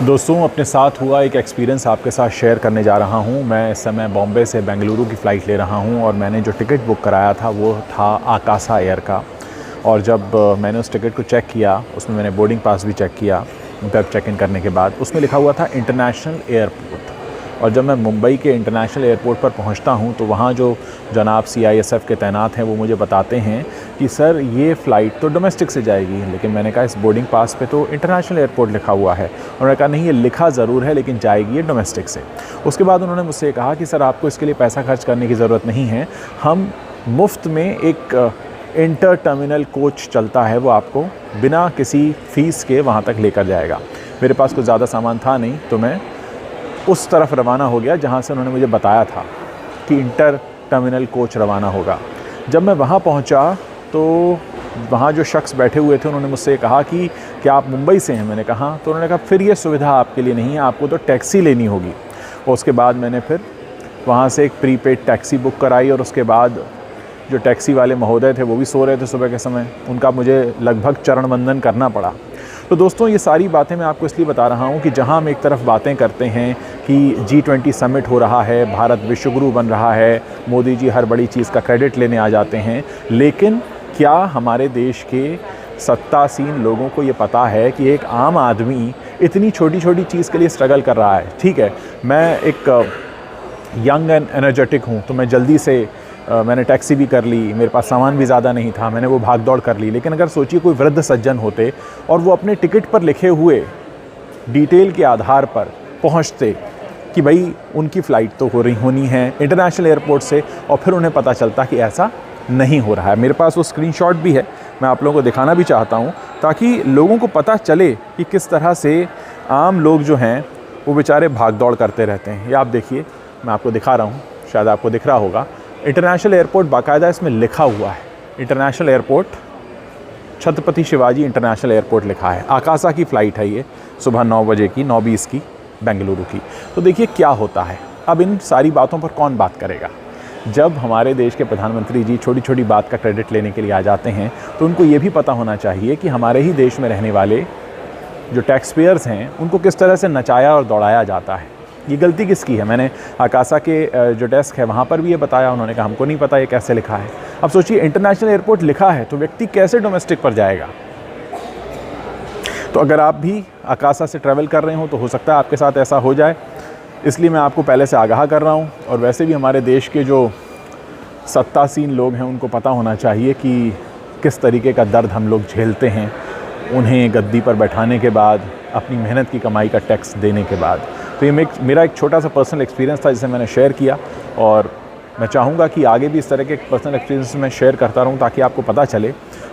दोस्तों, अपने साथ हुआ एक एक्सपीरियंस आपके साथ शेयर करने जा रहा हूं। मैं इस समय बॉम्बे से बेंगलुरु की फ़्लाइट ले रहा हूं और मैंने जो टिकट बुक कराया था वो था आकाशा एयर का। और जब मैंने उस टिकट को चेक किया, उसमें मैंने बोर्डिंग पास भी चेक किया वेब चेक इन करने के बाद, उसमें लिखा हुआ था इंटरनेशनल एयरपोर्ट। और जब मैं मुंबई के इंटरनेशनल एयरपोर्ट पर पहुंचता हूं तो वहां जो जनाब CISF के तैनात हैं वो मुझे बताते हैं कि सर ये फ़्लाइट तो डोमेस्टिक से जाएगी। लेकिन मैंने कहा इस बोर्डिंग पास पे तो इंटरनेशनल एयरपोर्ट लिखा हुआ है। उन्होंने कहा नहीं, ये लिखा ज़रूर है लेकिन जाएगी ये डोमेस्टिक से। उसके बाद उन्होंने मुझसे कहा कि सर आपको इसके लिए पैसा खर्च करने की ज़रूरत नहीं है, हम मुफ्त में एक इंटर टर्मिनल कोच चलता है, वो आपको बिना किसी फ़ीस के वहाँ तक लेकर जाएगा। मेरे पास कुछ ज़्यादा सामान था नहीं तो मैं उस तरफ रवाना हो गया जहाँ से उन्होंने मुझे बताया था कि इंटर टर्मिनल कोच रवाना होगा। जब मैं वहाँ पहुँचा तो वहाँ जो शख्स बैठे हुए थे उन्होंने मुझसे कहा कि क्या आप मुंबई से हैं? मैंने कहा। तो उन्होंने कहा फिर ये सुविधा आपके लिए नहीं है, आपको तो टैक्सी लेनी होगी। और उसके बाद मैंने फिर वहाँ से एक प्रीपेड टैक्सी बुक कराई और उसके बाद जो टैक्सी वाले महोदय थे वो भी सो रहे थे सुबह के समय, उनका मुझे लगभग चरण वंदन करना पड़ा। तो दोस्तों, ये सारी बातें मैं आपको इसलिए बता रहा हूँ कि जहाँ हम एक तरफ बातें करते हैं कि G20 समिट हो रहा है, भारत विश्वगुरु बन रहा है, मोदी जी हर बड़ी चीज़ का क्रेडिट लेने आ जाते हैं, लेकिन क्या हमारे देश के सत्तासीन लोगों को ये पता है कि एक आम आदमी इतनी छोटी छोटी चीज़ के लिए स्ट्रगल कर रहा है? ठीक है, मैं एक यंग एंड एनर्जेटिक हूँ तो मैं जल्दी से मैंने टैक्सी भी कर ली, मेरे पास सामान भी ज़्यादा नहीं था, मैंने वो भाग दौड़ कर ली। लेकिन अगर सोचिए कोई वृद्ध सज्जन होते और वो अपने टिकट पर लिखे हुए डिटेल के आधार पर पहुंचते कि भाई उनकी फ़्लाइट तो होनी है इंटरनेशनल एयरपोर्ट से, और फिर उन्हें पता चलता कि ऐसा नहीं हो रहा है। मेरे पास वो स्क्रीनशॉट भी है, मैं आप लोगों को दिखाना भी चाहता हूँ ताकि लोगों को पता चले कि किस तरह से आम लोग जो हैं वो बेचारे भाग दौड़ करते रहते हैं। ये आप देखिए, मैं आपको दिखा रहा हूँ, शायद आपको दिख रहा होगा। इंटरनेशनल एयरपोर्ट बाकायदा इसमें लिखा हुआ है, international airport Chhatrapati Shivaji international airport लिखा है। आकाशा की फ़्लाइट है ये, सुबह 9 बजे की, 9:20 की, बेंगलुरु की। तो देखिए क्या होता है। अब इन सारी बातों पर कौन बात करेगा? जब हमारे देश के प्रधानमंत्री जी छोटी छोटी बात का क्रेडिट लेने के लिए आ जाते हैं तो उनको ये भी पता होना चाहिए कि हमारे ही देश में रहने वाले जो टैक्स पेयर्स हैं उनको किस तरह से नचाया और दौड़ाया जाता है। ये गलती किसकी है? मैंने आकाशा के जो डेस्क है वहाँ पर भी ये बताया, उन्होंने कहा हमको नहीं पता ये कैसे लिखा है। अब सोचिए इंटरनेशनल एयरपोर्ट लिखा है तो व्यक्ति कैसे डोमेस्टिक पर जाएगा? तो अगर आप भी आकाशा से ट्रैवल कर रहे हो तो हो सकता है आपके साथ ऐसा हो जाए, इसलिए मैं आपको पहले से आगाह कर रहा हूँ। और वैसे भी हमारे देश के जो सत्तासीन लोग हैं उनको पता होना चाहिए कि किस तरीके का दर्द हम लोग झेलते हैं उन्हें गद्दी पर बैठाने के बाद, अपनी मेहनत की कमाई का टैक्स देने के बाद। तो ये मेरा एक छोटा सा पर्सनल एक्सपीरियंस था जिसे मैंने शेयर किया, और मैं चाहूँगा कि आगे भी इस तरह के पर्सनल एक्सपीरियंस मैं शेयर करता रहूँ ताकि आपको पता चले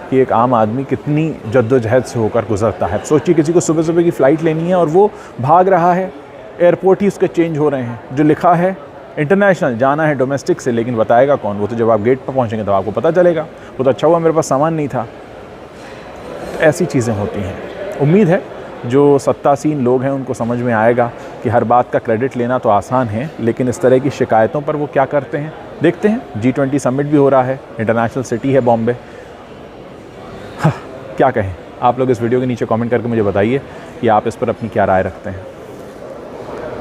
कि एक आम आदमी कितनी जद्दोजहद से होकर गुजरता है। सोचिए किसी को सुबह सुबह की फ़्लाइट लेनी है और वो भाग रहा है, एयरपोर्ट ही उसके चेंज हो रहे हैं, जो लिखा है इंटरनेशनल जाना है डोमेस्टिक से, लेकिन बताएगा कौन? वो तो जब आप गेट पर पहुँचेंगे तब आपको पता चलेगा। वो तो अच्छा हुआ मेरे पास सामान नहीं था। ऐसी चीज़ें होती हैं। उम्मीद है जो सत्तासीन लोग हैं उनको समझ में आएगा कि हर बात का क्रेडिट लेना तो आसान है, लेकिन इस तरह की शिकायतों पर वो क्या करते हैं देखते हैं। G20 समिट भी हो रहा है, इंटरनेशनल सिटी है बॉम्बे। क्या कहें? आप लोग इस वीडियो के नीचे कमेंट करके मुझे बताइए कि आप इस पर अपनी क्या राय रखते हैं।